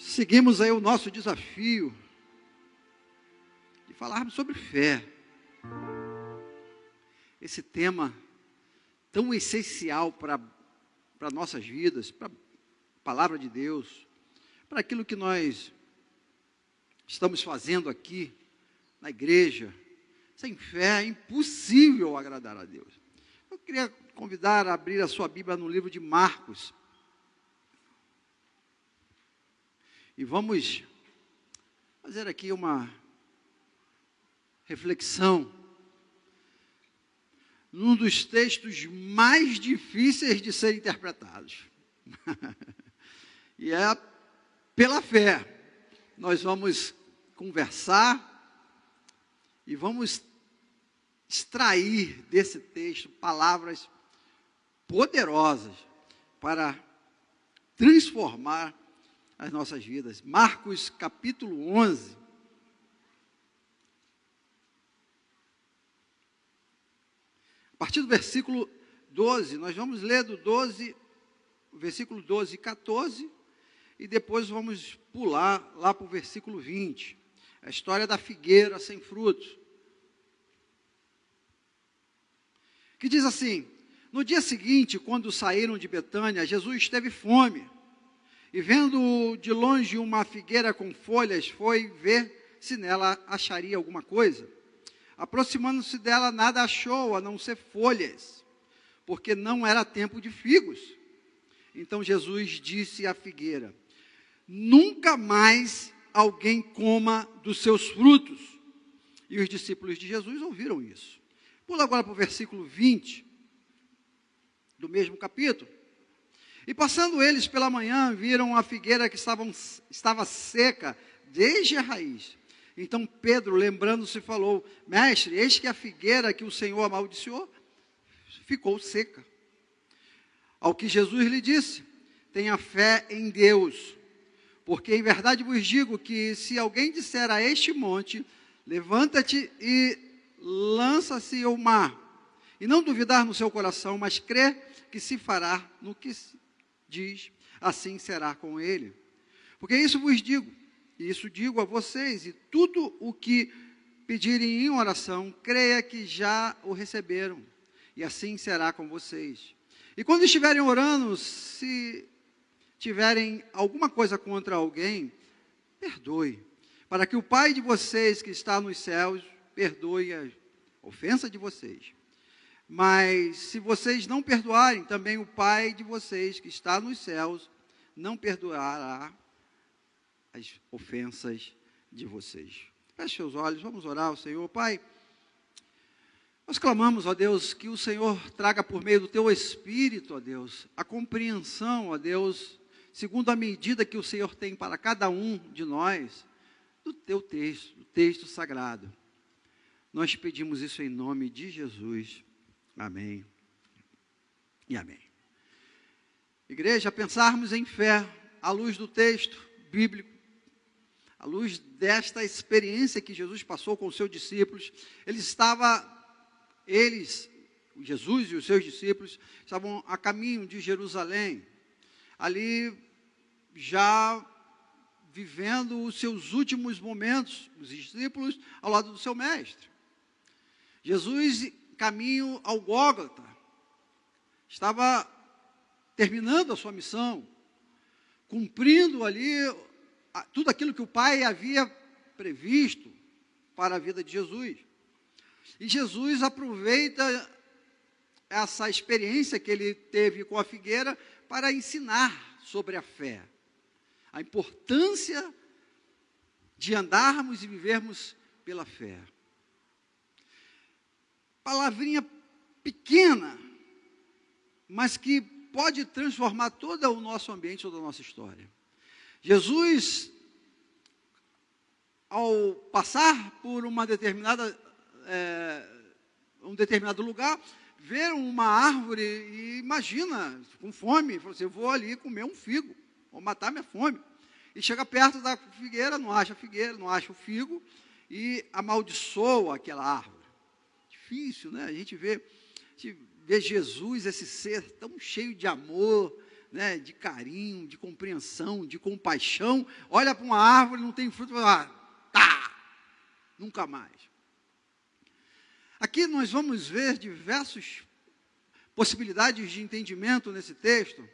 Seguimos aí o nosso desafio de falarmos sobre fé. Esse tema tão essencial para nossas vidas, para a palavra de Deus, para aquilo que nós estamos fazendo aqui na igreja. Sem fé é impossível agradar a Deus. Eu queria convidar a abrir a sua Bíblia no livro de Marcos. E vamos fazer aqui uma reflexão num dos textos mais difíceis de serem interpretados. E é pela fé. Nós vamos conversar e vamos extrair desse texto palavras poderosas para transformar as nossas vidas. Marcos capítulo 11. A partir do versículo 12, nós vamos ler do 12, versículo 12 e 14, e depois vamos pular lá para o versículo 20. A história da figueira sem frutos. Que diz assim: no dia seguinte, quando saíram de Betânia, Jesus teve fome. E vendo de longe uma figueira com folhas, foi ver se nela acharia alguma coisa. Aproximando-se dela, nada achou, a não ser folhas, porque não era tempo de figos. Então Jesus disse à figueira: nunca mais alguém coma dos seus frutos. E os discípulos de Jesus ouviram isso. Pula agora para o versículo 20, do mesmo capítulo. E passando eles pela manhã, viram a figueira que estava seca desde a raiz. Então Pedro, lembrando-se, falou: mestre, eis que a figueira que o Senhor amaldiçoou ficou seca. Ao que Jesus lhe disse: tenha fé em Deus, porque em verdade vos digo que se alguém disser a este monte, levanta-te e lança-se ao mar, e não duvidar no seu coração, mas crer que se fará no que diz, assim será com ele. Porque isso vos digo, e isso digo a vocês, e tudo o que pedirem em oração, creia que já o receberam, e assim será com vocês. E quando estiverem orando, se tiverem alguma coisa contra alguém, perdoe, para que o Pai de vocês que está nos céus perdoe a ofensa de vocês. Mas se vocês não perdoarem, também o Pai de vocês que está nos céus não perdoará as ofensas de vocês. Feche seus olhos, vamos orar ao Senhor. Pai, nós clamamos, ó Deus, que o Senhor traga por meio do Teu Espírito, ó Deus, a compreensão, ó Deus, segundo a medida que o Senhor tem para cada um de nós, do Teu texto, do texto sagrado. Nós pedimos isso em nome de Jesus. Amém e amém. Igreja, pensarmos em fé, à luz do texto bíblico, à luz desta experiência que Jesus passou com os seus discípulos, Jesus e os seus discípulos, estavam a caminho de Jerusalém, ali já vivendo os seus últimos momentos, os discípulos ao lado do seu mestre. Jesus, caminho ao Gólgota, estava terminando a sua missão, cumprindo ali tudo aquilo que o Pai havia previsto para a vida de Jesus. E Jesus aproveita essa experiência que ele teve com a figueira para ensinar sobre a fé, a importância de andarmos e vivermos pela fé. Palavrinha pequena, mas que pode transformar todo o nosso ambiente, toda a nossa história. Jesus, ao passar por um determinado lugar, vê uma árvore e imagina, com fome, falou assim: eu vou ali comer um figo, vou matar minha fome. E chega perto da figueira, não acha a figueira, não acha o figo, e amaldiçoa aquela árvore. Difícil, né? A gente vê Jesus, esse ser tão cheio de amor, né, de carinho, de compreensão, de compaixão, olha para uma árvore, não tem fruto, tá, nunca mais. Aqui nós vamos ver diversas possibilidades de entendimento nesse texto,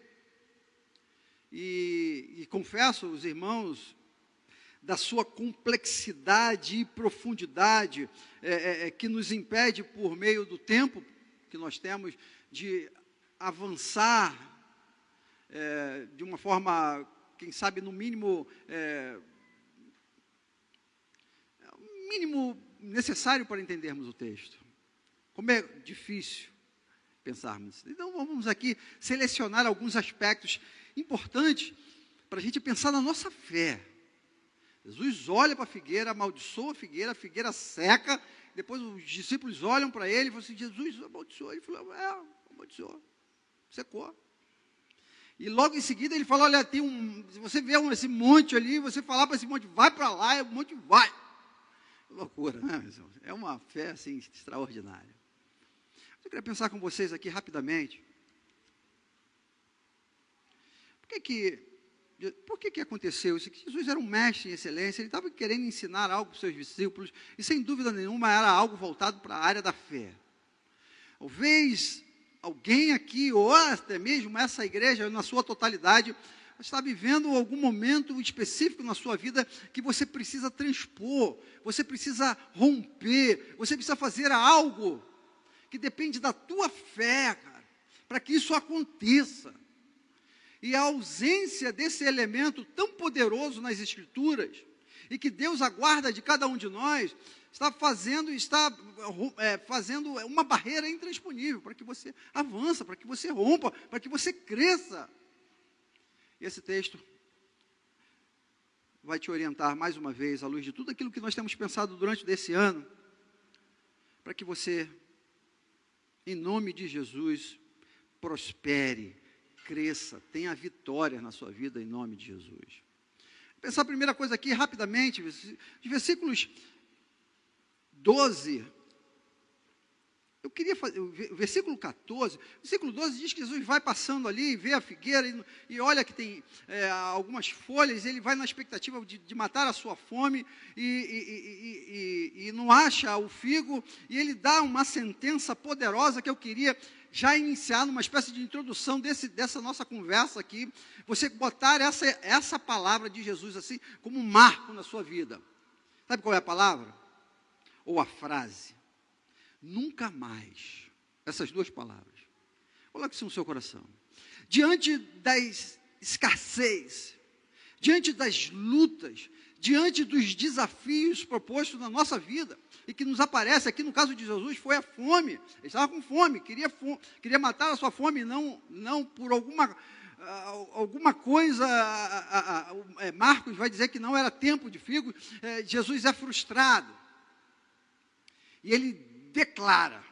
e confesso aos irmãos da sua complexidade e profundidade, que nos impede, por meio do tempo que nós temos, de avançar de uma forma, quem sabe, no mínimo, necessário para entendermos o texto. Como é difícil pensarmos. Então, vamos aqui selecionar alguns aspectos importantes para a gente pensar na nossa fé. Jesus olha para a figueira, amaldiçoa a figueira seca, depois os discípulos olham para ele e falam assim, Jesus amaldiçoou. Ele falou, amaldiçoou, secou. E logo em seguida ele fala, olha, se você vê esse monte ali, você falar para esse monte, vai para lá, e o monte vai. Loucura, né, meus irmãos? É uma fé, assim, extraordinária. Eu queria pensar com vocês aqui rapidamente. Por que aconteceu isso? Que Jesus era um mestre em excelência, ele estava querendo ensinar algo para os seus discípulos, e sem dúvida nenhuma era algo voltado para a área da fé. Talvez alguém aqui, ou até mesmo essa igreja, na sua totalidade, está vivendo algum momento específico na sua vida que você precisa transpor, você precisa romper, você precisa fazer algo que depende da tua fé, cara, para que isso aconteça. E a ausência desse elemento tão poderoso nas Escrituras, e que Deus aguarda de cada um de nós, está fazendo uma barreira intransponível, para que você avance, para que você rompa, para que você cresça. E esse texto vai te orientar mais uma vez, à luz de tudo aquilo que nós temos pensado durante esse ano, para que você, em nome de Jesus, prospere, cresça, tenha vitória na sua vida, em nome de Jesus. Vou pensar a primeira coisa aqui, rapidamente, de versículos 12, eu queria fazer, o versículo 14, versículo 12 diz que Jesus vai passando ali, vê a figueira, e olha que tem algumas folhas, ele vai na expectativa de matar a sua fome, e não acha o figo, e ele dá uma sentença poderosa que eu queria já iniciar numa espécie de introdução dessa nossa conversa aqui, você botar essa palavra de Jesus assim, como um marco na sua vida. Sabe qual é a palavra? Ou a frase? Nunca mais. Essas duas palavras. Coloque isso no seu coração. Diante da escassez, diante das lutas, diante dos desafios propostos na nossa vida, e que nos aparece aqui no caso de Jesus, foi a fome. Ele estava com fome, queria matar a sua fome, não por alguma coisa. Marcos vai dizer que não era tempo de figo. Jesus é frustrado. E ele declara,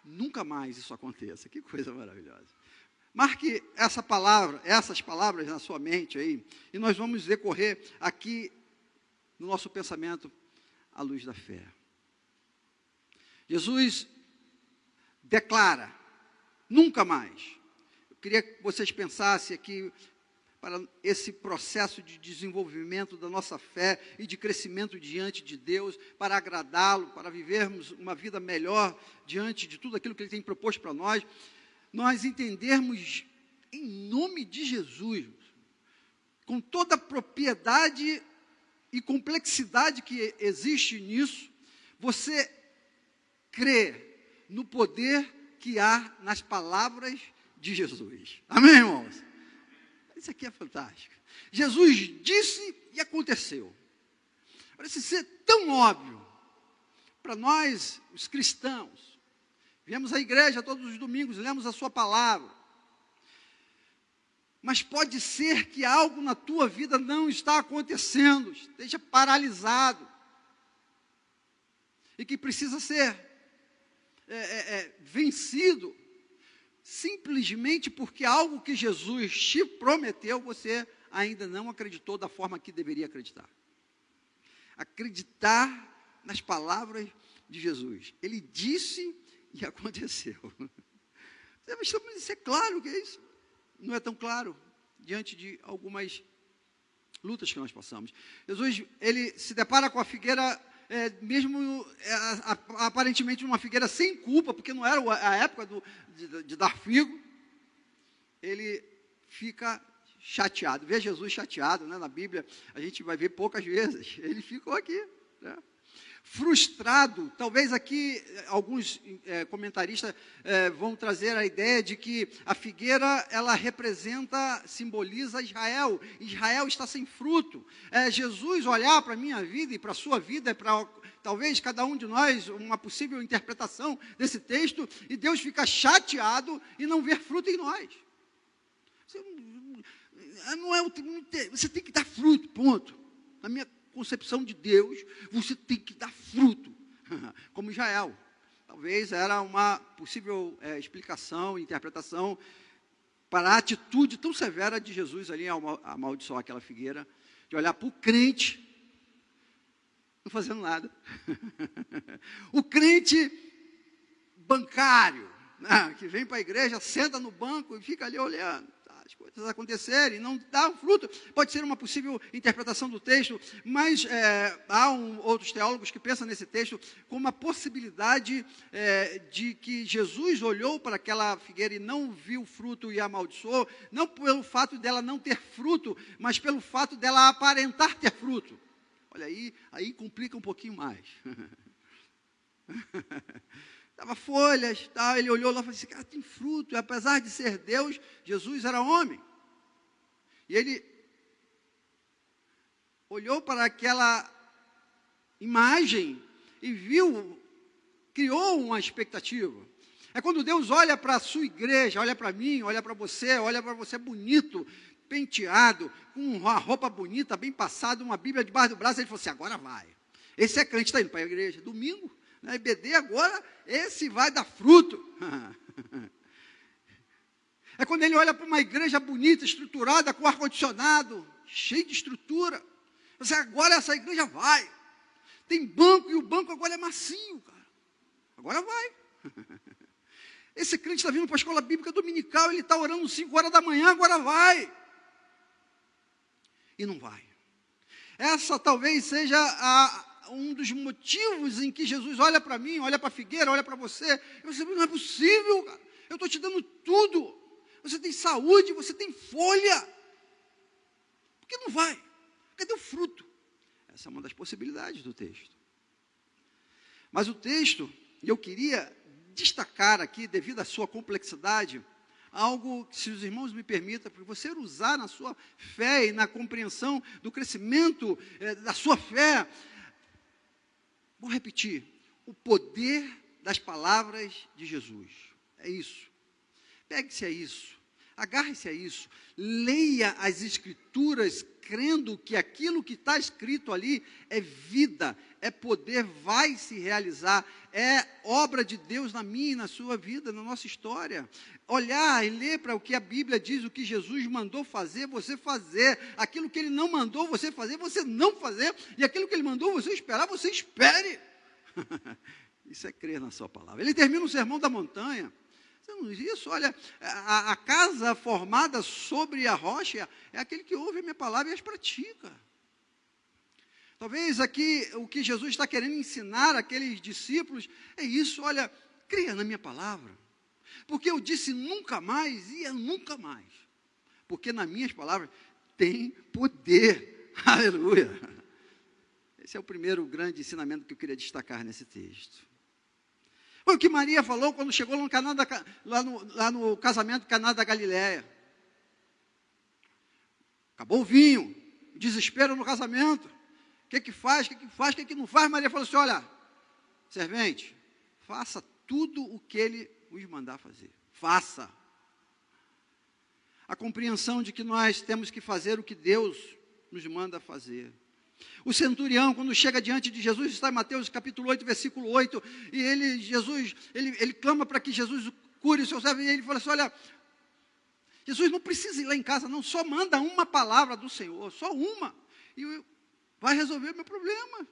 nunca mais isso aconteça. Que coisa maravilhosa. Marque essas palavras na sua mente aí, e nós vamos decorrer aqui no nosso pensamento à luz da fé. Jesus declara, nunca mais. Eu queria que vocês pensassem aqui para esse processo de desenvolvimento da nossa fé e de crescimento diante de Deus, para agradá-lo, para vivermos uma vida melhor diante de tudo aquilo que Ele tem proposto para nós, nós entendermos em nome de Jesus, com toda a propriedade e complexidade que existe nisso, você crê no poder que há nas palavras de Jesus. Amém, irmãos? Isso aqui é fantástico. Jesus disse e aconteceu. Parece ser tão óbvio para nós, os cristãos. Viemos à igreja todos os domingos, lemos a sua palavra. Mas pode ser que algo na tua vida não está acontecendo, esteja paralisado. E que precisa ser vencido. Simplesmente porque algo que Jesus te prometeu, você ainda não acreditou da forma que deveria acreditar. Acreditar nas palavras de Jesus. Ele disse e aconteceu. Mas isso é claro que é isso. Não é tão claro. diante de algumas lutas que nós passamos. Jesus, ele se depara com a figueira, aparentemente uma figueira sem culpa, porque não era a época de dar figo. Ele fica chateado. Vê Jesus chateado, né? Na Bíblia a gente vai ver poucas vezes. Ele ficou aqui, né? Frustrado. Talvez aqui alguns comentaristas vão trazer a ideia de que a figueira, ela simboliza Israel. Israel está sem fruto. Jesus olhar para a minha vida e para a sua vida, para talvez cada um de nós, uma possível interpretação desse texto, e Deus fica chateado e não ver fruto em nós. Você tem que dar fruto, ponto. Na minha concepção de Deus, você tem que dar fruto, como Israel. Talvez era uma possível explicação, interpretação para a atitude tão severa de Jesus ali ao amaldiçoar aquela figueira, de olhar para o crente não fazendo nada. O crente bancário, né, que vem para a igreja, senta no banco e fica ali olhando as coisas acontecerem, não dá fruto. Pode ser uma possível interpretação do texto, mas há outros teólogos que pensam nesse texto como a possibilidade de que Jesus olhou para aquela figueira e não viu fruto e a amaldiçoou, não pelo fato dela não ter fruto, mas pelo fato dela aparentar ter fruto. Olha aí complica um pouquinho mais. Dava folhas, tal, ele olhou lá e falou assim, cara, tem fruto. E apesar de ser Deus, Jesus era homem. E ele olhou para aquela imagem e criou uma expectativa. É quando Deus olha para a sua igreja, olha para mim, olha para você bonito, penteado, com uma roupa bonita, bem passada, uma Bíblia debaixo do braço, ele falou assim, agora vai. Esse é crente, está indo para a igreja, domingo, na IBD, agora esse vai dar fruto. É quando ele olha para uma igreja bonita, estruturada, com ar-condicionado, cheio de estrutura. Você, agora essa igreja vai. Tem banco, e o banco agora é macio, cara. Agora vai. Esse crente está vindo para a escola bíblica dominical, ele está orando 5 horas da manhã, agora vai. E não vai. Essa talvez seja um dos motivos em que Jesus olha para mim, olha para a figueira, olha para você. Eu disse, não é possível, cara. Eu estou te dando tudo. Você tem saúde, você tem folha. Por que não vai? Cadê o fruto? Essa é uma das possibilidades do texto. Mas o texto, e eu queria destacar aqui, devido à sua complexidade, algo que, se os irmãos me permitam, para você usar na sua fé e na compreensão do crescimento da sua fé. Vou repetir, o poder das palavras de Jesus. É isso. Pegue-se a isso, agarre-se a isso, leia as Escrituras, crendo que aquilo que está escrito ali é vida, é poder, vai se realizar, é obra de Deus na minha e na sua vida, na nossa história. Olhar e ler para o que a Bíblia diz, o que Jesus mandou fazer, você fazer, aquilo que Ele não mandou você fazer, você não fazer, e aquilo que Ele mandou você esperar, você espere. Isso é crer na sua palavra. Ele termina o sermão da montanha. Isso, olha, a casa formada sobre a rocha é aquele que ouve a minha palavra e as pratica. Talvez aqui o que Jesus está querendo ensinar àqueles discípulos é isso, olha, creia na minha palavra. Porque eu disse nunca mais e é nunca mais. Porque nas minhas palavras tem poder. Aleluia. Esse é o primeiro grande ensinamento que eu queria destacar nesse texto. Foi o que Maria falou quando chegou lá no casamento de Caná da Galileia. Acabou o vinho, desespero no casamento. O que faz, o que não faz? Maria falou assim, olha, servente, faça tudo o que ele vos mandar fazer. Faça. A compreensão de que nós temos que fazer o que Deus nos manda fazer. O centurião, quando chega diante de Jesus, está em Mateus capítulo 8, versículo 8, e Jesus clama para que Jesus cure o seu servo, e ele fala assim, olha, Jesus não precisa ir lá em casa, não, só manda uma palavra do Senhor, só uma, e vai resolver o meu problema.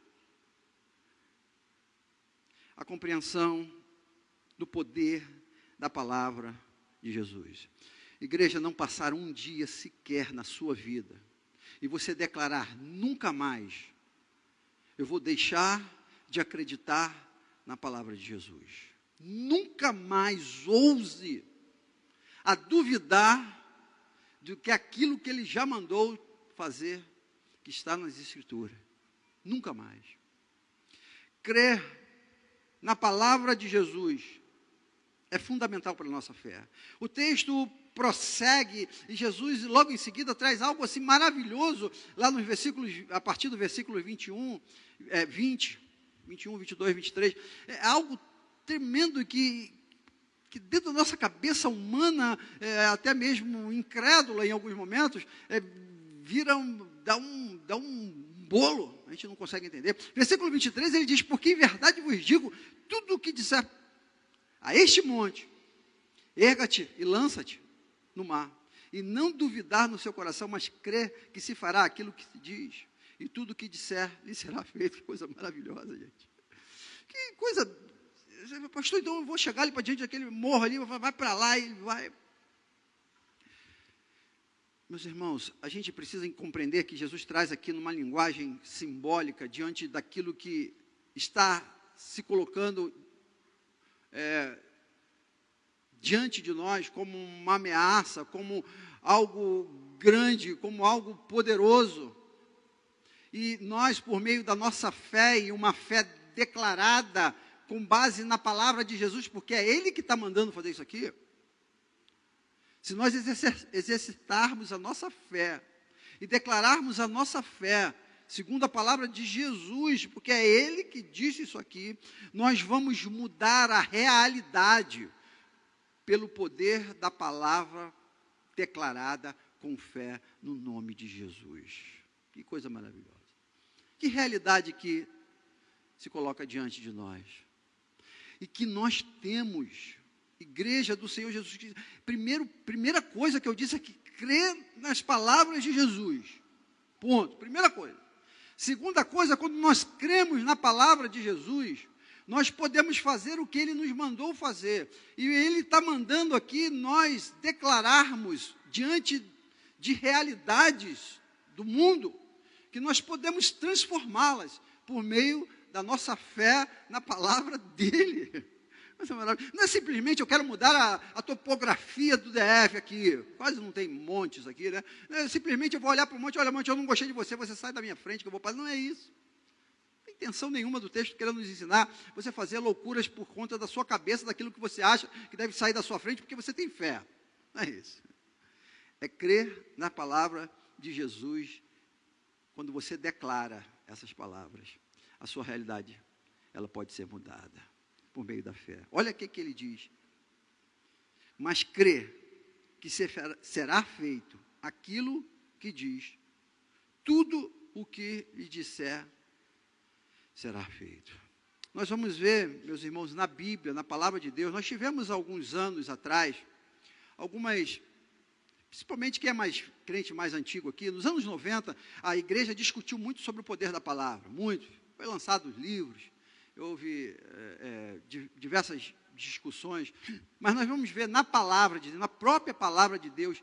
A compreensão do poder da palavra de Jesus. Igreja, não passar um dia sequer na sua vida e você declarar: nunca mais eu vou deixar de acreditar na palavra de Jesus. Nunca mais ouse a duvidar do que aquilo que ele já mandou fazer, que está nas Escrituras. Nunca mais. Crer na palavra de Jesus é fundamental para a nossa fé. O texto prossegue e Jesus logo em seguida traz algo assim maravilhoso, lá nos versículos, a partir do versículo 21, 21, 22, 23, é algo tremendo que dentro da nossa cabeça humana, até mesmo incrédula em alguns momentos, dá um bolo, a gente não consegue entender. Versículo 23, ele diz: porque em verdade vos digo, tudo o que disser a este monte, erga-te e lança-te no mar, e não duvidar no seu coração, mas crer que se fará aquilo que se diz, e tudo o que disser lhe será feito. Que coisa maravilhosa, gente. Que coisa, pastor, então eu vou chegar ali para diante daquele morro ali, vai para lá e vai. Meus irmãos, a gente precisa compreender que Jesus traz aqui numa linguagem simbólica, diante daquilo que está se colocando diante de nós como uma ameaça, como algo grande, como algo poderoso. E nós, por meio da nossa fé, e uma fé declarada com base na palavra de Jesus, porque é Ele que está mandando fazer isso aqui. Se nós exercitarmos a nossa fé e declararmos a nossa fé, segundo a palavra de Jesus, porque é Ele que disse isso aqui, nós vamos mudar a realidade pelo poder da palavra declarada com fé no nome de Jesus. Que coisa maravilhosa. Que realidade que se coloca diante de nós. E que nós temos, igreja do Senhor Jesus Cristo. Primeira coisa que eu disse é que crer nas palavras de Jesus. Ponto. Primeira coisa. Segunda coisa, quando nós cremos na palavra de Jesus, nós podemos fazer o que Ele nos mandou fazer. E Ele está mandando aqui nós declararmos diante de realidades do mundo, que nós podemos transformá-las por meio da nossa fé na palavra dEle. Não é simplesmente eu quero mudar a topografia do DF aqui, quase não tem montes aqui, né? Não é simplesmente eu vou olhar para o monte, olha monte, eu não gostei de você, você sai da minha frente que eu vou passar. Não é isso. Não tem intenção nenhuma do texto querendo nos ensinar você fazer loucuras por conta da sua cabeça, daquilo que você acha que deve sair da sua frente, porque você tem fé. Não é isso. É crer na palavra de Jesus. Quando você declara essas palavras, a sua realidade, ela pode ser mudada por meio da fé. Olha o que ele diz. Mas crê que será feito aquilo que diz, tudo o que lhe disser será feito. Nós vamos ver, meus irmãos, na Bíblia, na palavra de Deus, nós tivemos alguns anos atrás, principalmente quem é mais crente, mais antigo aqui, nos anos 90, a igreja discutiu muito sobre o poder da palavra, muito. Foi lançados livros, houve diversas discussões, mas nós vamos ver na palavra de Deus, na própria palavra de Deus,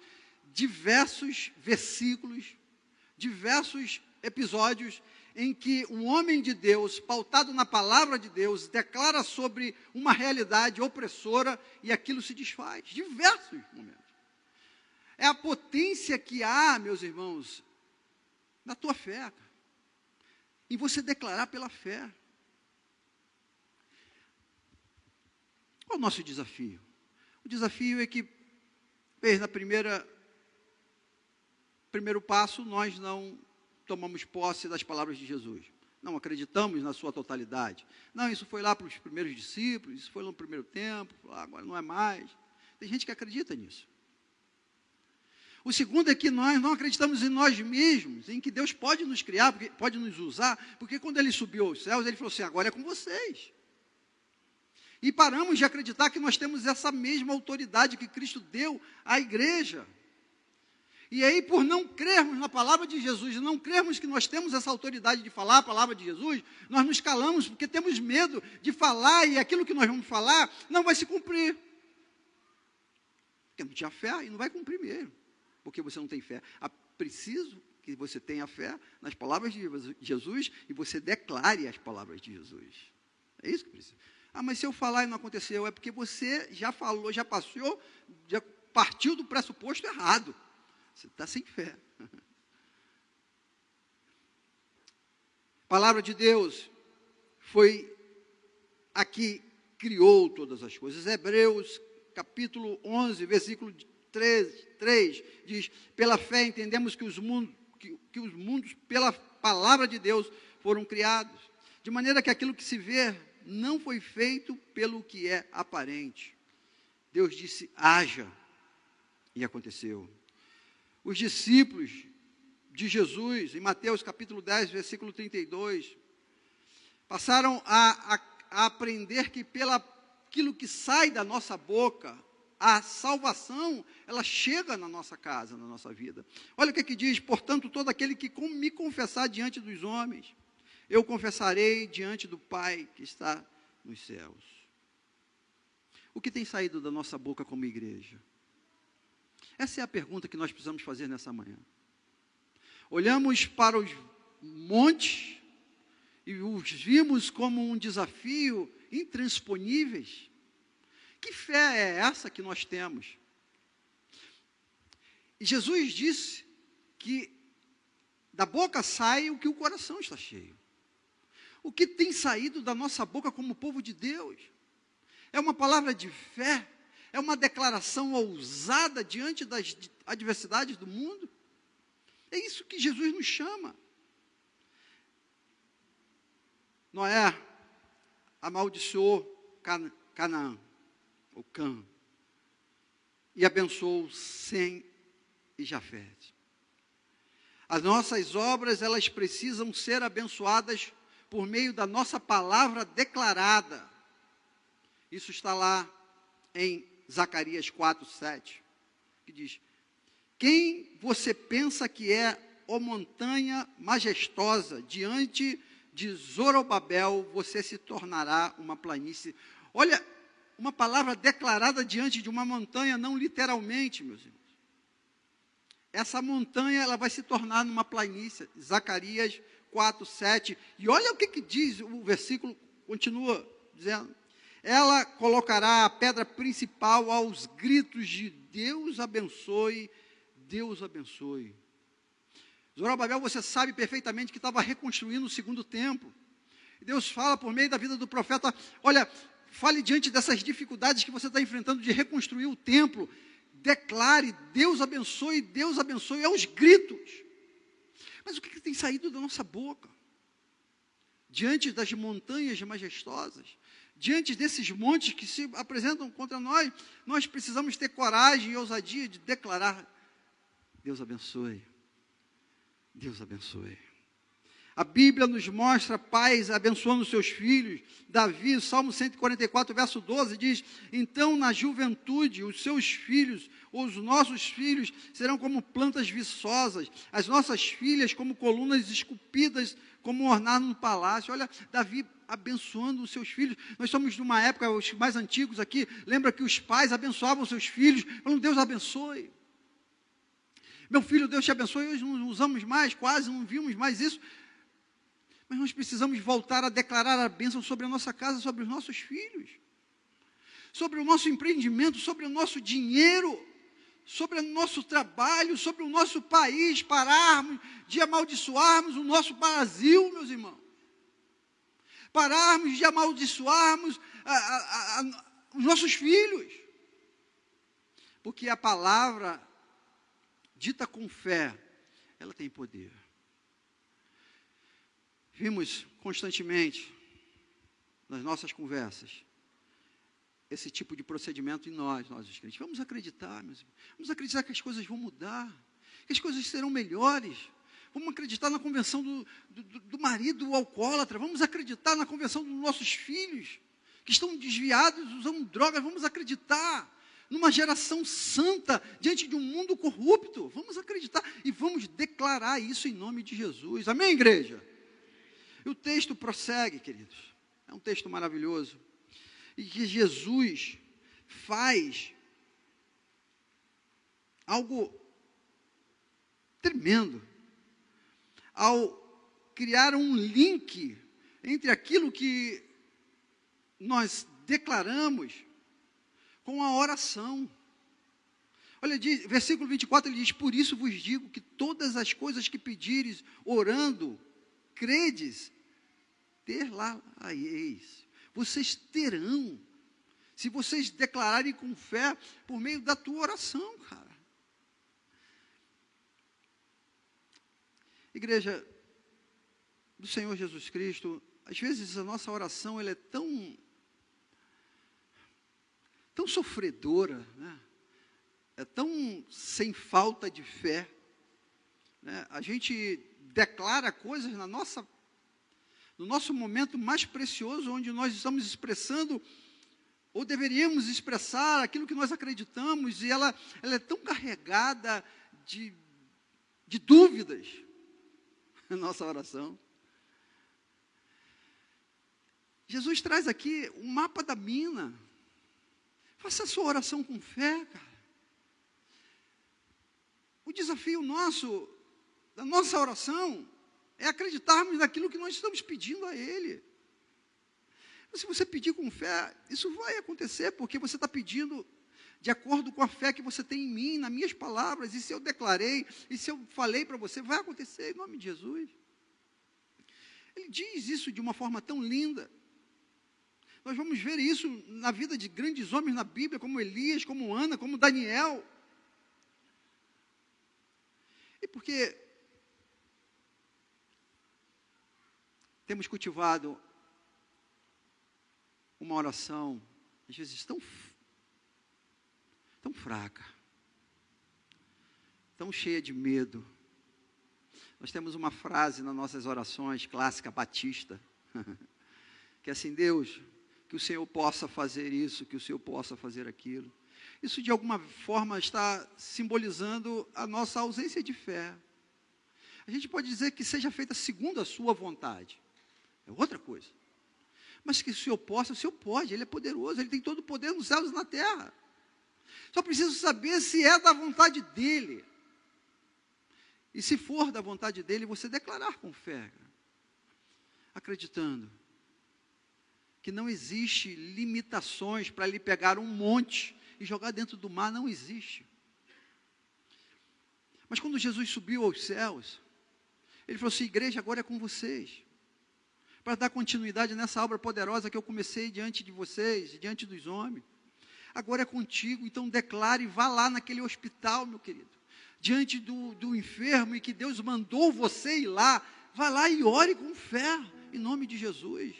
diversos versículos, diversos episódios em que um homem de Deus, pautado na palavra de Deus, declara sobre uma realidade opressora e aquilo se desfaz. Diversos momentos. É a potência que há, meus irmãos, na tua fé, em você declarar pela fé. Qual é o nosso desafio? O desafio é que, na primeiro passo, nós não tomamos posse das palavras de Jesus. Não acreditamos na sua totalidade. Não, isso foi lá para os primeiros discípulos, isso foi lá no primeiro tempo, agora não é mais. Tem gente que acredita nisso. O segundo é que nós não acreditamos em nós mesmos, em que Deus pode nos criar, pode nos usar, porque quando Ele subiu aos céus, Ele falou assim, agora é com vocês. E paramos de acreditar que nós temos essa mesma autoridade que Cristo deu à igreja. E aí, por não crermos na palavra de Jesus, e não crermos que nós temos essa autoridade de falar a palavra de Jesus, nós nos calamos, porque temos medo de falar, e aquilo que nós vamos falar não vai se cumprir. Porque não tinha fé e não vai cumprir mesmo, porque você não tem fé. É preciso que você tenha fé nas palavras de Jesus e você declare as palavras de Jesus. É isso que precisa. Ah, mas se eu falar e não aconteceu, é porque você já falou, já passou, já partiu do pressuposto errado. Você está sem fé. A palavra de Deus foi a que criou todas as coisas. Hebreus, capítulo 11, versículo 3 diz: pela fé entendemos que os mundos, pela palavra de Deus, foram criados, de maneira que aquilo que se vê não foi feito pelo que é aparente. Deus disse: haja, e aconteceu. Os discípulos de Jesus, em Mateus capítulo 10, versículo 32, passaram a aprender que aquilo que sai da nossa boca, a salvação, ela chega na nossa casa, na nossa vida. Olha o que diz: portanto, todo aquele que me confessar diante dos homens, eu confessarei diante do Pai que está nos céus. O que tem saído da nossa boca como igreja? Essa é a pergunta que nós precisamos fazer nessa manhã. Olhamos para os montes e os vimos como um desafio intransponíveis. Que fé é essa que nós temos? E Jesus disse que da boca sai o que o coração está cheio. O que tem saído da nossa boca como povo de Deus? É uma palavra de fé? É uma declaração ousada diante das adversidades do mundo? É isso que Jesus nos chama. Noé amaldiçoou Canaã, ou Cã, e abençoou Sem e Jafete. As nossas obras, elas precisam ser abençoadas por meio da nossa palavra declarada. Isso está lá em Zacarias 4:7, que diz: quem você pensa que é, ó montanha majestosa, diante de Zorobabel, você se tornará uma planície. Olha, uma palavra declarada diante de uma montanha, não literalmente, meus irmãos. Essa montanha, ela vai se tornar numa planície. Zacarias 4:7. E olha o que diz o versículo, continua dizendo: ela colocará a pedra principal aos gritos de Deus abençoe, Deus abençoe. Zorobabel, você sabe perfeitamente que estava reconstruindo o segundo templo. Deus fala por meio da vida do profeta: olha, fale diante dessas dificuldades que você está enfrentando de reconstruir o templo. Declare, Deus abençoe, aos gritos. Mas o que tem saído da nossa boca? Diante das montanhas majestosas, diante desses montes que se apresentam contra nós, nós precisamos ter coragem e ousadia de declarar: Deus abençoe, Deus abençoe. A Bíblia nos mostra pais abençoando seus filhos. Davi, Salmo 144, verso 12, diz: então na juventude os seus filhos, os nossos filhos, serão como plantas viçosas, as nossas filhas como colunas esculpidas, como ornado no palácio. Olha, Davi abençoando os seus filhos. Nós somos de uma época, os mais antigos aqui, lembra que os pais abençoavam seus filhos, falando: Deus abençoe. Meu filho, Deus te abençoe. Hoje não usamos mais, quase não vimos mais isso. Mas nós precisamos voltar a declarar a bênção sobre a nossa casa, sobre os nossos filhos, sobre o nosso empreendimento, sobre o nosso dinheiro, sobre o nosso trabalho, sobre o nosso país. Pararmos de amaldiçoarmos o nosso Brasil, meus irmãos. Pararmos de amaldiçoarmos os nossos filhos. Porque a palavra dita com fé, ela tem poder. Vimos constantemente, nas nossas conversas, esse tipo de procedimento em nós os crentes. Vamos acreditar, meus irmãos. Vamos acreditar que as coisas vão mudar, que as coisas serão melhores. Vamos acreditar na conversão do marido alcoólatra. Vamos acreditar na conversão dos nossos filhos, que estão desviados, usando drogas. Vamos acreditar numa geração santa, diante de um mundo corrupto. Vamos acreditar e vamos declarar isso em nome de Jesus. Amém, igreja? E o texto prossegue, queridos. É um texto maravilhoso. E que Jesus faz algo tremendo ao criar um link entre aquilo que nós declaramos com a oração. Olha, versículo 24, ele diz: por isso vos digo que todas as coisas que pedires, orando, credes, ter-lá-eis. Vocês terão, se vocês declararem com fé, por meio da tua oração, cara. Igreja do Senhor Jesus Cristo, às vezes a nossa oração ela é tão sofredora, né? É tão sem falta de fé, né? A gente declara coisas no nosso momento mais precioso, onde nós estamos expressando, ou deveríamos expressar aquilo que nós acreditamos, e ela é tão carregada de dúvidas, a nossa oração. Jesus traz aqui um mapa da mina. Faça a sua oração com fé, cara. O desafio nosso, da nossa oração, é acreditarmos naquilo que nós estamos pedindo a Ele. Mas se você pedir com fé, isso vai acontecer, porque você está pedindo de acordo com a fé que você tem em mim, nas minhas palavras, e se eu declarei, e se eu falei para você, vai acontecer em nome de Jesus. Ele diz isso de uma forma tão linda. Nós vamos ver isso na vida de grandes homens na Bíblia, como Elias, como Ana, como Daniel. E porque temos cultivado uma oração, às vezes tão fraca, tão cheia de medo. Nós temos uma frase nas nossas orações, clássica batista, que é assim: Deus, que o Senhor possa fazer isso, que o Senhor possa fazer aquilo. Isso de alguma forma está simbolizando a nossa ausência de fé. A gente pode dizer que seja feita segundo a sua vontade, é outra coisa. Mas que o Senhor pode, Ele é poderoso, Ele tem todo o poder nos céus e na terra. Só preciso saber se é da vontade dEle. E se for da vontade dEle, você declarar com fé, acreditando que não existe limitações para Ele pegar um monte e jogar dentro do mar, não existe. Mas quando Jesus subiu aos céus, Ele falou assim: igreja, agora é com vocês, para dar continuidade nessa obra poderosa que eu comecei diante de vocês, diante dos homens. Agora é contigo, então declare, vá lá naquele hospital, meu querido, diante do enfermo, e que Deus mandou você ir lá, vá lá e ore com fé, em nome de Jesus.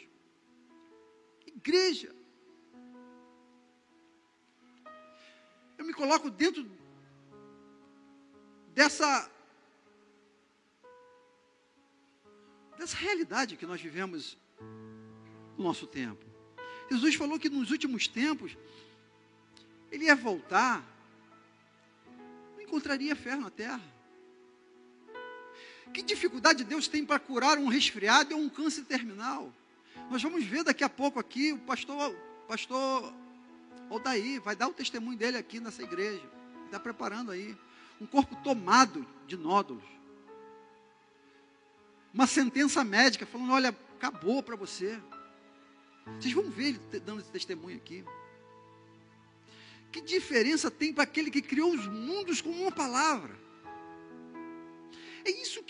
Igreja, eu me coloco dentro dessa realidade que nós vivemos no nosso tempo. Jesus falou que nos últimos tempos Ele ia voltar, não encontraria fé na terra. Que dificuldade Deus tem para curar um resfriado ou um câncer terminal? Nós vamos ver daqui a pouco aqui, o pastor Odaí vai dar o testemunho dele aqui nessa igreja. Está preparando aí um corpo tomado de nódulos. Uma sentença médica falando: olha, acabou para você. Vocês vão ver ele dando esse testemunho aqui. Que diferença tem para aquele que criou os mundos com uma palavra? É isso,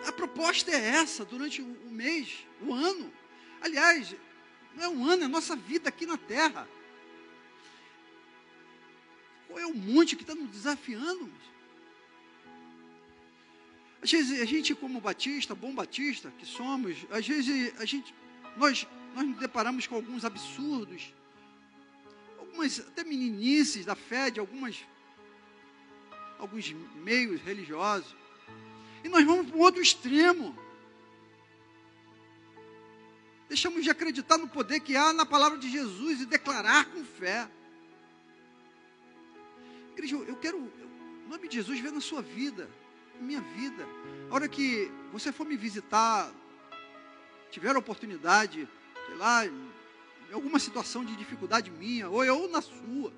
a proposta é essa durante o mês, o ano. Aliás, não é um ano, é a nossa vida aqui na terra. Qual é o monte que está nos desafiando? Às vezes a gente, como batista, bom batista que somos, às vezes nós nos deparamos com alguns absurdos, algumas até meninices da fé de alguns meios religiosos, e nós vamos para o outro extremo. Deixamos de acreditar no poder que há na palavra de Jesus e declarar com fé. Igreja, eu quero, em nome de Jesus, ver na sua vida, na minha vida. A hora que você for me visitar, tiver a oportunidade, sei lá, em alguma situação de dificuldade minha, ou eu na sua,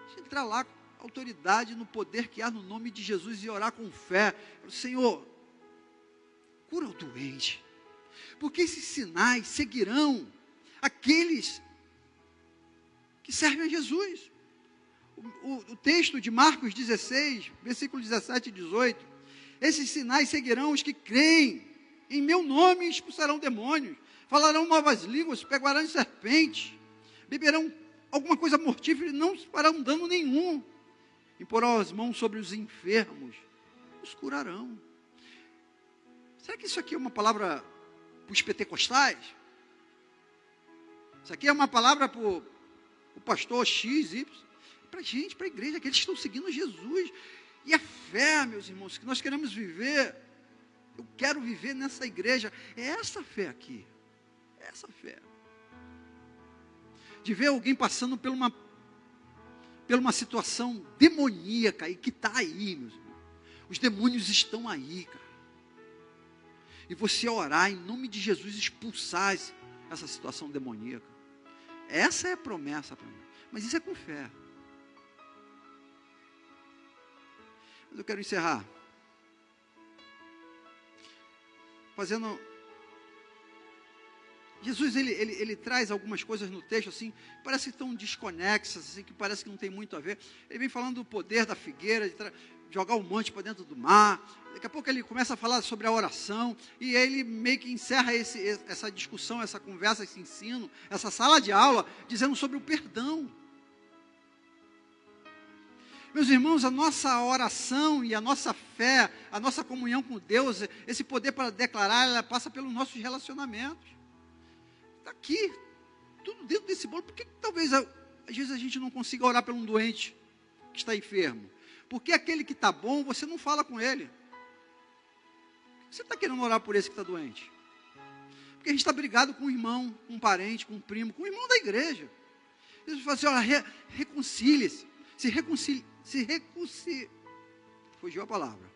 deixa eu entrar lá autoridade no poder que há no nome de Jesus e orar com fé. Senhor, cura o doente, porque esses sinais seguirão aqueles que servem a Jesus. O texto de Marcos 16, versículo 17 e 18, esses sinais seguirão os que creem, em meu nome expulsarão demônios, falarão novas línguas, pegarão serpentes, beberão alguma coisa mortífera e não farão dano nenhum, imporão as mãos sobre os enfermos, os curarão. Será que isso aqui é uma palavra para os pentecostais? Isso aqui é uma palavra para o pastor X, Y? Para a gente, para a igreja, aqueles que estão seguindo Jesus. E a fé, meus irmãos, que nós queremos viver, eu quero viver nessa igreja, é essa fé aqui, é essa fé. De ver alguém passando por uma situação demoníaca e que está aí, meus irmãos. Os demônios estão aí, cara. E você orar em nome de Jesus, expulsar essa situação demoníaca. Essa é a promessa para mim. Mas isso é com fé. Mas eu quero encerrar fazendo. Jesus, ele traz algumas coisas no texto, assim, parece que estão desconexas, assim, que parece que não tem muito a ver. Ele vem falando do poder da figueira, de jogar um monte para dentro do mar. Daqui a pouco ele começa a falar sobre a oração, e ele meio que encerra essa discussão, essa conversa, esse ensino, essa sala de aula, dizendo sobre o perdão. Meus irmãos, a nossa oração e a nossa fé, a nossa comunhão com Deus, esse poder para declarar, ela passa pelos nossos relacionamentos. Está aqui, tudo dentro desse bolo. Por que talvez, às vezes, a gente não consiga orar por um doente que está enfermo? Porque aquele que está bom, você não fala com ele. Você está querendo orar por esse que está doente? Porque a gente está brigado com um irmão, com um parente, com um primo, com um irmão da igreja. Eles falam assim, olha, reconcilie-se. Fugiu a palavra.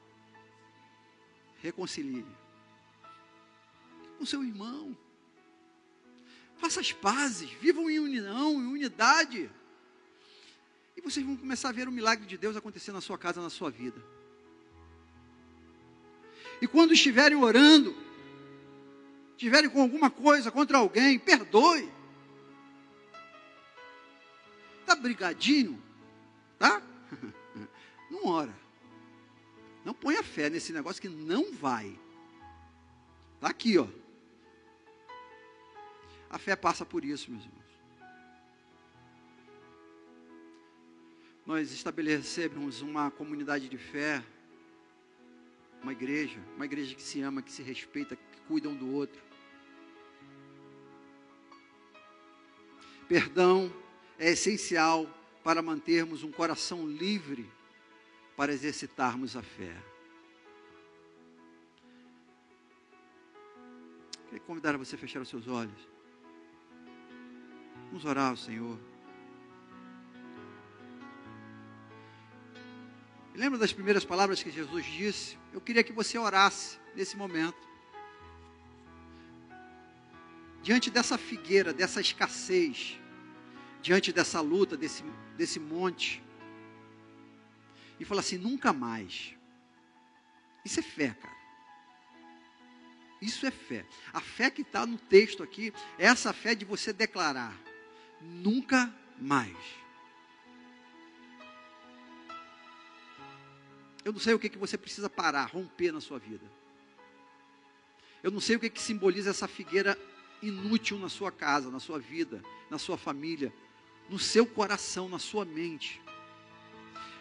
Reconcilie com seu irmão. Faça as pazes, vivam em união, em unidade. E vocês vão começar a ver o milagre de Deus acontecer na sua casa, na sua vida. E quando estiverem orando, estiverem com alguma coisa contra alguém, perdoe. Está brigadinho? Tá? Não ora. Não ponha fé nesse negócio que não vai. Está aqui, ó. A fé passa por isso, meus irmãos. Nós estabelecemos uma comunidade de fé, uma igreja que se ama, que se respeita, que cuida um do outro. Perdão é essencial para mantermos um coração livre para exercitarmos a fé. Queria convidar você a fechar os seus olhos. Vamos orar ao Senhor. Lembra das primeiras palavras que Jesus disse? Eu queria que você orasse nesse momento. Diante dessa figueira, dessa escassez, diante dessa luta, desse monte. E fala assim, nunca mais. Isso é fé, cara. Isso é fé. A fé que está no texto aqui, é essa fé de você declarar, nunca mais. Eu não sei o que você precisa parar, romper na sua vida. Eu não sei o que simboliza essa figueira inútil na sua casa, na sua vida, na sua família, no seu coração, na sua mente.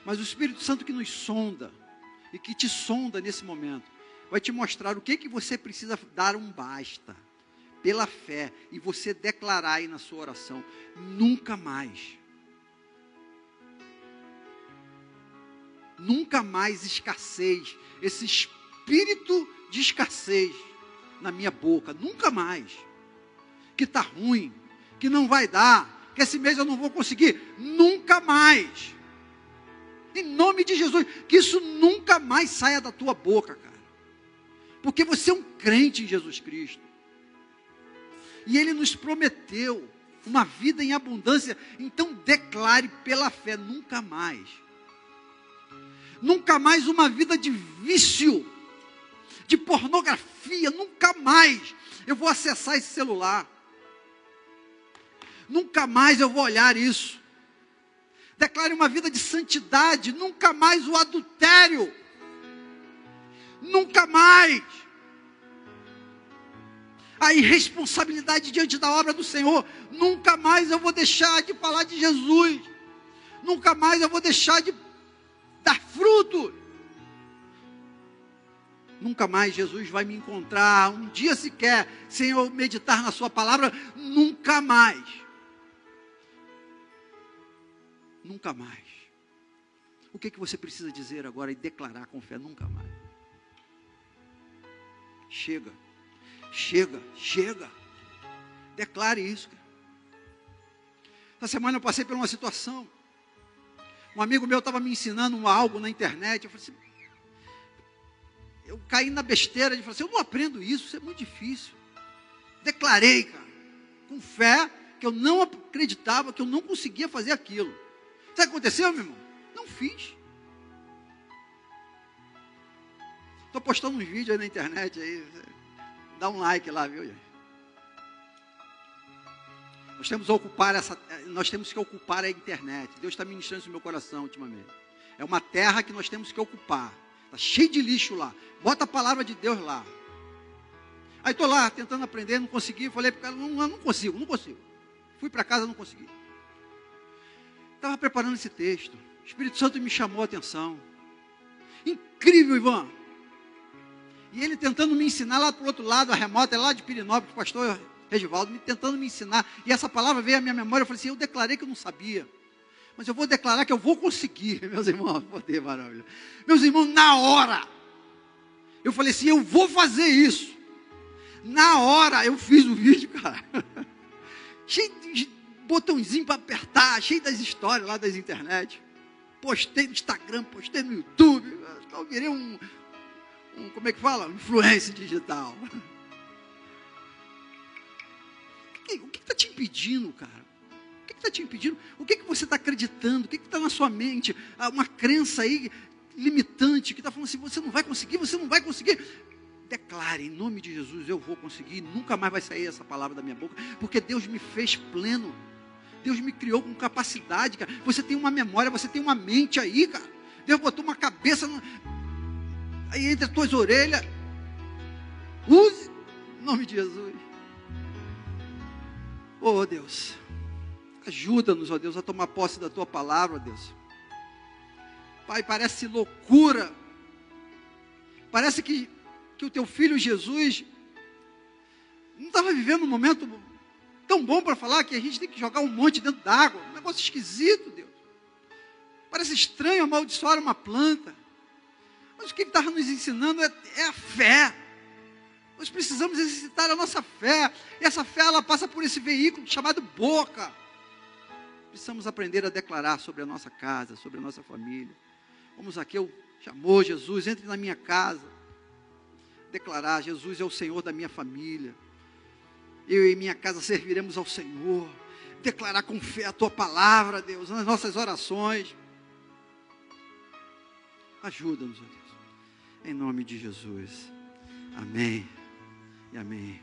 Mas o Espírito Santo que nos sonda, e que te sonda nesse momento, vai te mostrar o que você precisa dar um basta, pela fé, e você declarar aí na sua oração, nunca mais. Nunca mais escassez, esse espírito de escassez na minha boca, nunca mais. Que está ruim, que não vai dar, que esse mês eu não vou conseguir, nunca mais. Em nome de Jesus, que isso nunca mais saia da tua boca, cara. Porque você é um crente em Jesus Cristo. E Ele nos prometeu uma vida em abundância. Então declare pela fé, nunca mais. Nunca mais uma vida de vício, de pornografia, nunca mais eu vou acessar esse celular. Nunca mais eu vou olhar isso. Declare uma vida de santidade, nunca mais o adultério. Nunca mais a irresponsabilidade diante da obra do Senhor. Nunca mais eu vou deixar de falar de Jesus. Nunca mais eu vou deixar de dar fruto. Nunca mais Jesus vai me encontrar um dia sequer sem eu meditar na sua palavra. Nunca mais. Nunca mais. O que você precisa dizer agora e declarar com fé? Nunca mais. Chega. Chega. Chega. Declare isso. Essa semana eu passei por uma situação. Um amigo meu estava me ensinando algo na internet. Eu falei assim, eu caí na besteira de falar assim, eu não aprendo isso é muito difícil. Declarei, cara, com fé, que eu não acreditava, que eu não conseguia fazer aquilo. Sabe o que aconteceu, meu irmão? Não fiz. Estou postando uns vídeos aí na internet, aí, dá um like lá, viu? Nós temos que ocupar a internet. Deus está ministrando isso no meu coração ultimamente. É uma terra que nós temos que ocupar. Está cheio de lixo lá. Bota a palavra de Deus lá. Aí estou lá tentando aprender, não consegui. Falei para o cara, não consigo. Fui para casa, não consegui. Estava preparando esse texto. O Espírito Santo me chamou a atenção. Incrível, Ivan. E ele tentando me ensinar lá para o outro lado, a remota, lá de Pirinópolis, o pastor Regivaldo, tentando me ensinar. E essa palavra veio à minha memória. Eu falei assim, eu declarei que eu não sabia. Mas eu vou declarar que eu vou conseguir, meus irmãos. Poder maravilha. Meus irmãos, na hora, eu falei assim, eu vou fazer isso. Na hora, eu fiz o vídeo, cara. Cheio de botãozinho para apertar, cheio das histórias lá das internet. Postei no Instagram, postei no YouTube. Eu virei como é que fala? Influência digital. O que está te impedindo, cara? O que está te impedindo? O que você está acreditando? O que está na sua mente? Uma crença aí limitante que está falando assim, você não vai conseguir, você não vai conseguir. Declare, em nome de Jesus, eu vou conseguir. Nunca mais vai sair essa palavra da minha boca, porque Deus me fez pleno. Deus me criou com capacidade, cara. Você tem uma memória, você tem uma mente aí, cara. Deus botou uma cabeça aí entre as tuas orelhas. Use, em nome de Jesus. Oh, Deus, ajuda-nos, ó Deus, a tomar posse da Tua palavra, ó Deus. Pai, parece loucura. Parece que o Teu Filho Jesus não estava vivendo um momento tão bom para falar que a gente tem que jogar um monte dentro d'água. Um negócio esquisito, Deus. Parece estranho amaldiçoar uma planta. Mas o que Ele estava nos ensinando é a fé. Nós precisamos exercitar a nossa fé. E essa fé, ela passa por esse veículo chamado boca. Precisamos aprender a declarar sobre a nossa casa, sobre a nossa família. Como Zaqueu chamou Jesus, entre na minha casa. Declarar, Jesus é o Senhor da minha família. Eu e minha casa serviremos ao Senhor. Declarar com fé a Tua palavra, Deus, nas nossas orações. Ajuda-nos, ó Deus. Em nome de Jesus. Amém. E amém.